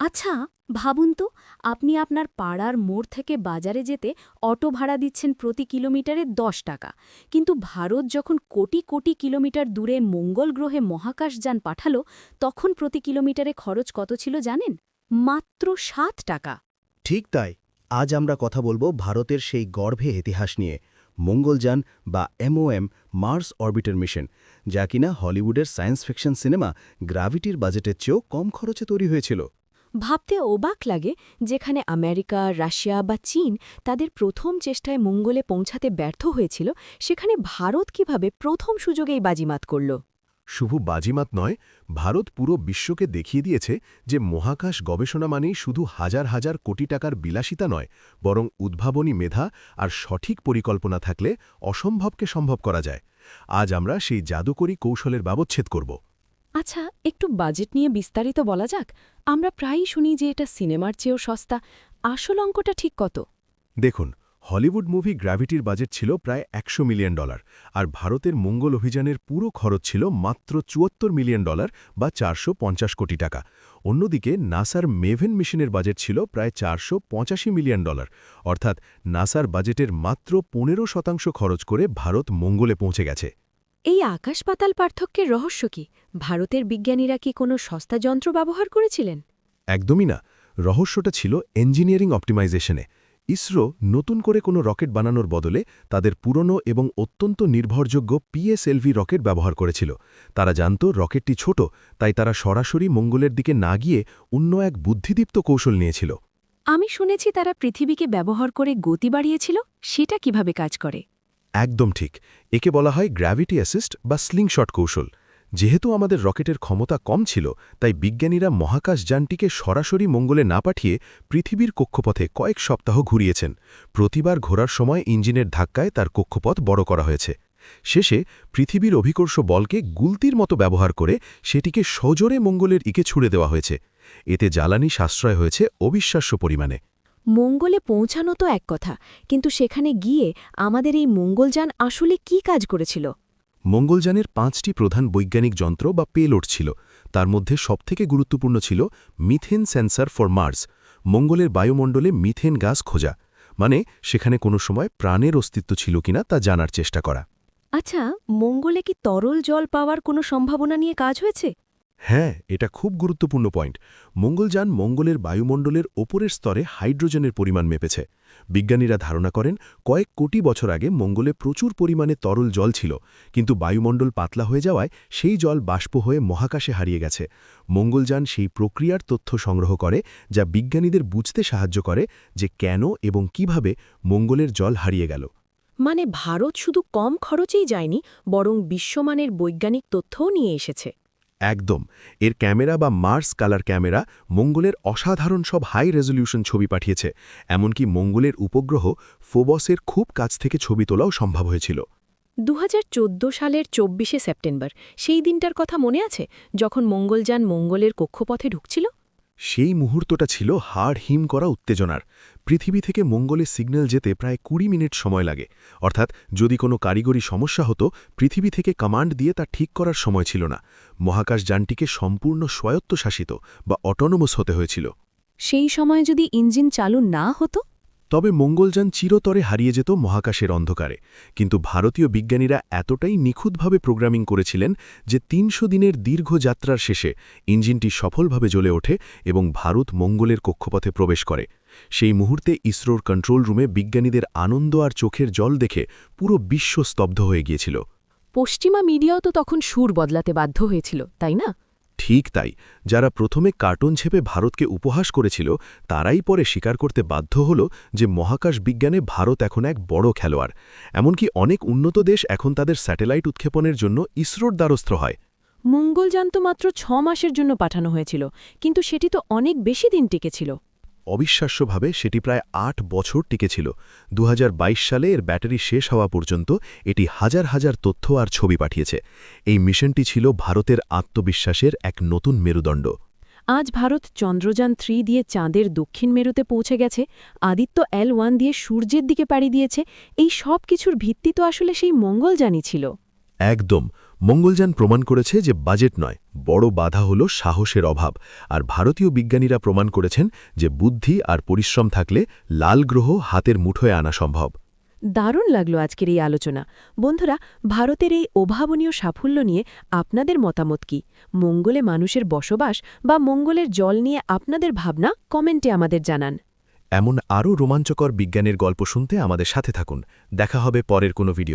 আচ্ছা, ভাবুন তো, আপনি আপনার পাড়ার মোড় থেকে বাজারে যেতে অটো ভাড়া দিচ্ছেন প্রতি কিলোমিটারে ১০ টাকা, কিন্তু ভারত যখন কোটি কোটি কিলোমিটার দূরে মঙ্গল গ্রহে মহাকাশযান পাঠালো, তখন প্রতি কিলোমিটারে খরচ কত ছিল জানেন? মাত্র ৭ টাকা। ঠিক তাই। আজ আমরা কথা বলবো ভারতের সেই গর্ভে ইতিহাস নিয়ে, মঙ্গলযান বা MOM, মার্স অরবিটার মিশন, যা কিনা হলিউডের সায়েন্স ফিকশন সিনেমা গ্র্যাভিটির বাজেটের চেয়েও কম খরচে তৈরি হয়েছিল। ভাবতে অবাক লাগে, যেখানে আমেরিকা, রাশিয়া বা চীন তাদের প্রথম চেষ্টায় মঙ্গলে পৌঁছাতে ব্যর্থ হয়েছিল, সেখানে ভারত কিভাবে প্রথম সুযোগেই বাজিমাত করল। শুধু বাজিমাত নয়, ভারত পুরো বিশ্বকে দেখিয়ে দিয়েছে যে মহাকাশ গবেষণা মানেই শুধু হাজার হাজার কোটি টাকার বিলাসিতা নয়, বরং উদ্ভাবনী মেধা আর সঠিক পরিকল্পনা থাকলে অসম্ভবকে সম্ভব করা যায়। আজ আমরা সেই জাদুকরী কৌশলের ব্যবচ্ছেদ করব। আচ্ছা, একটু বাজেট নিয়ে বিস্তারিত বলা যাক। আমরা প্রায়ই শুনি যে এটা সিনেমার চেয়েও সস্তা। আসল অঙ্কটা ঠিক কত? দেখুন, হলিউড মুভি গ্র্যাভিটির বাজেট ছিল প্রায় $100 মিলিয়ন, আর ভারতের মঙ্গল অভিযানের পুরো খরচ ছিল মাত্র $74 মিলিয়ন বা 450 কোটি টাকা। অন্যদিকে নাসার মেভেন মিশনের বাজেট ছিল প্রায় $485 মিলিয়ন, অর্থাৎ নাসার বাজেটের মাত্র 15% খরচ করে ভারত মঙ্গলে পৌঁছে গেছে। এই আকাশ-পাতাল পার্থক্যের রহস্য কি? ভারতের বিজ্ঞানীরা কি কোনো সস্তা যন্ত্র ব্যবহার করেছিলেন? একদমই না। রহস্যটা ছিল ইঞ্জিনিয়ারিং অপটিমাইজেশনে। ইসরো নতুন করে কোনো রকেট বানানোর বদলে তাদের পুরনো এবং অত্যন্ত নির্ভরযোগ্য PSLV রকেট ব্যবহার করেছিল। তারা জানত রকেটটি ছোট, তাই তারা সরাসরি মঙ্গলের দিকে না গিয়ে অন্য এক বুদ্ধিদীপ্ত কৌশল নিয়েছিল। আমি শুনেছি তারা পৃথিবীকে ব্যবহার করে গতি বাড়িয়েছিল। সেটা কিভাবে কাজ করে? একদম ঠিক। একে বলা হয় গ্র্যাভিটি অ্যাসিস্ট বা স্লিংশট কৌশল। যেহেতু আমাদের রকেটের ক্ষমতা কম ছিল, তাই বিজ্ঞানীরা মহাকাশযানটিকে সরাসরি মঙ্গলে না পাঠিয়ে পৃথিবীর কক্ষপথে কয়েক সপ্তাহ ঘুরিয়েছেন। প্রতিবার ঘোরার সময় ইঞ্জিনের ধাক্কায় তার কক্ষপথ বড় করা হয়েছে। শেষে পৃথিবীর অভিকর্ষ বলকে গুলতির মতো ব্যবহার করে সেটিকে সজোরে মঙ্গলের দিকে ছুড়ে দেওয়া হয়েছে। এতে জ্বালানি সাশ্রয় হয়েছে অবিশ্বাস্য পরিমাণে। মঙ্গলে পৌঁছানো তো এক কথা, কিন্তু সেখানে গিয়ে আমাদের এই মঙ্গলযান আসলে কি কাজ করেছিল? মঙ্গলযানের 5টি প্রধান বৈজ্ঞানিক যন্ত্র বা পেলোড ছিল। তার মধ্যে সবথেকে গুরুত্বপূর্ণ ছিল মিথেন সেন্সর ফর মার্স, মঙ্গলের বায়ুমণ্ডলে মিথেন গ্যাস খোঁজা, মানে সেখানে কোনো সময় প্রাণের অস্তিত্ব ছিল কিনা তা জানার চেষ্টা করা। আচ্ছা, মঙ্গলে কি তরল জল পাওয়ার কোনো সম্ভাবনা নিয়ে কাজ হয়েছে? হ্যাঁ, এটা খুব গুরুত্বপূর্ণ পয়েন্ট। মঙ্গলযান মঙ্গলের বায়ুমণ্ডলের ওপরের স্তরে হাইড্রোজেনের পরিমাণ মেপেছে। বিজ্ঞানীরা ধারণা করেন কয়েক কোটি বছর আগে মঙ্গলে প্রচুর পরিমাণে তরল জল ছিল, কিন্তু বায়ুমণ্ডল পাতলা হয়ে যাওয়ায় সেই জল বাষ্প হয়ে মহাকাশে হারিয়ে গেছে। মঙ্গলযান সেই প্রক্রিয়ার তথ্য সংগ্রহ করে, যা বিজ্ঞানীদের বুঝতে সাহায্য করে যে কেন এবং কিভাবে মঙ্গলের জল হারিয়ে গেল। মানে ভারত শুধু কম খরচেই যায়নি, বরং বিশ্বমানের বৈজ্ঞানিক তথ্যও নিয়ে এসেছে। একদম। এর ক্যামেরা বা মার্স কালার ক্যামেরা মঙ্গলের অসাধারণ সব হাই রেজলিউশন ছবি পাঠিয়েছে। এমনকি মঙ্গলের উপগ্রহ ফোবসের খুব কাছ থেকে ছবি তোলাও সম্ভব হয়েছিল। ২০১৪ সালের ২৪শে সেপ্টেম্বর, সেই দিনটার কথা মনে আছে, যখন মঙ্গলযান মঙ্গলের কক্ষপথে ঢুকছিল? সেই মুহূর্তটা ছিল হাড় হিম করা উত্তেজনার। পৃথিবী থেকে মঙ্গলে সিগন্যাল যেতে প্রায় ২০ মিনিট সময় লাগে। অর্থাৎ যদি কোনো কারিগরি সমস্যা হতো, পৃথিবী থেকে কমান্ড দিয়ে তা ঠিক করার সময় ছিল না। মহাকাশযানটিকে সম্পূর্ণ স্বায়ত্তশাসিত বা অটোনোমাস হতে হয়েছিল। সেই সময় যদি ইঞ্জিন চালু না হতো? তবে মঙ্গলযান চিরতরে হারিয়ে যেত মহাকাশের অন্ধকারে। কিন্তু ভারতীয় বিজ্ঞানীরা এতটাই নিখুঁতভাবে প্রোগ্রামিং করেছিলেন যে ৩০০ দিনের দীর্ঘ যাত্রার শেষে ইঞ্জিনটি সফলভাবে জ্বলে ওঠে এবং ভারত মঙ্গলের কক্ষপথে প্রবেশ করে। সেই মুহূর্তে ইসরোর কন্ট্রোল রুমে বিজ্ঞানীদের আনন্দ আর চোখের জল দেখে পুরো বিশ্ব স্তব্ধ হয়ে গিয়েছিল। পশ্চিমা মিডিয়াও তো তখন সুর বদলাতে বাধ্য হয়েছিল, তাই না? ঠিক তাই। যারা প্রথমে কার্টুন ছেপে ভারতকে উপহাস করেছিল, তারাই পরে স্বীকার করতে বাধ্য হল যে মহাকাশ বিজ্ঞানে ভারত এখন এক বড় খেলোয়াড়। এমনকি অনেক উন্নত দেশ এখন তাদের স্যাটেলাইট উৎক্ষেপণের জন্য ইসরোর দ্বারস্থ হয়। মঙ্গলযান তো মাত্র ৬ মাসের জন্য পাঠানো হয়েছিল, কিন্তু সেটি তো অনেক বেশি দিন টিকেছিল। অবিশ্বাস্যভাবে সেটি প্রায় ৮ বছর টিকেছিল। ২০২২ সালে এর ব্যাটারি শেষ হওয়া পর্যন্ত এটি হাজার হাজার তথ্য আর ছবি পাঠিয়েছে। এই মিশনটি ছিল ভারতের আত্মবিশ্বাসের এক নতুন মেরুদণ্ড। আজ ভারত চন্দ্রযান-৩ দিয়ে চাঁদের দক্ষিণ মেরুতে পৌঁছে গেছে, আদিত্য L1 দিয়ে সূর্যের দিকে পাড়ি দিয়েছে। এই সব কিছুর ভিত্তি তো আসলে সেই মঙ্গলযানই ছিল। একদম। মঙ্গলযান প্রমাণ করেছে যে বাজেট নয়, বড় বাধা হল সাহসের অভাব, আর ভারতীয় বিজ্ঞানীরা প্রমাণ করেছেন যে বুদ্ধি আর পরিশ্রম থাকলে লাল গ্রহ হাতের মুঠোয় আনা সম্ভব। দারুণ লাগলো আজকের এই আলোচনা। বন্ধুরা, ভারতের এই অভাবনীয় সাফল্য নিয়ে আপনাদের মতামত কি? মঙ্গলে মানুষের বসবাস বা মঙ্গলের জল নিয়ে আপনাদের ভাবনা কমেন্টে আমাদের জানান। এমন আরও রোমাঞ্চকর বিজ্ঞানের গল্প শুনতে আমাদের সাথে থাকুন। দেখা হবে পরের কোনো ভিডিও।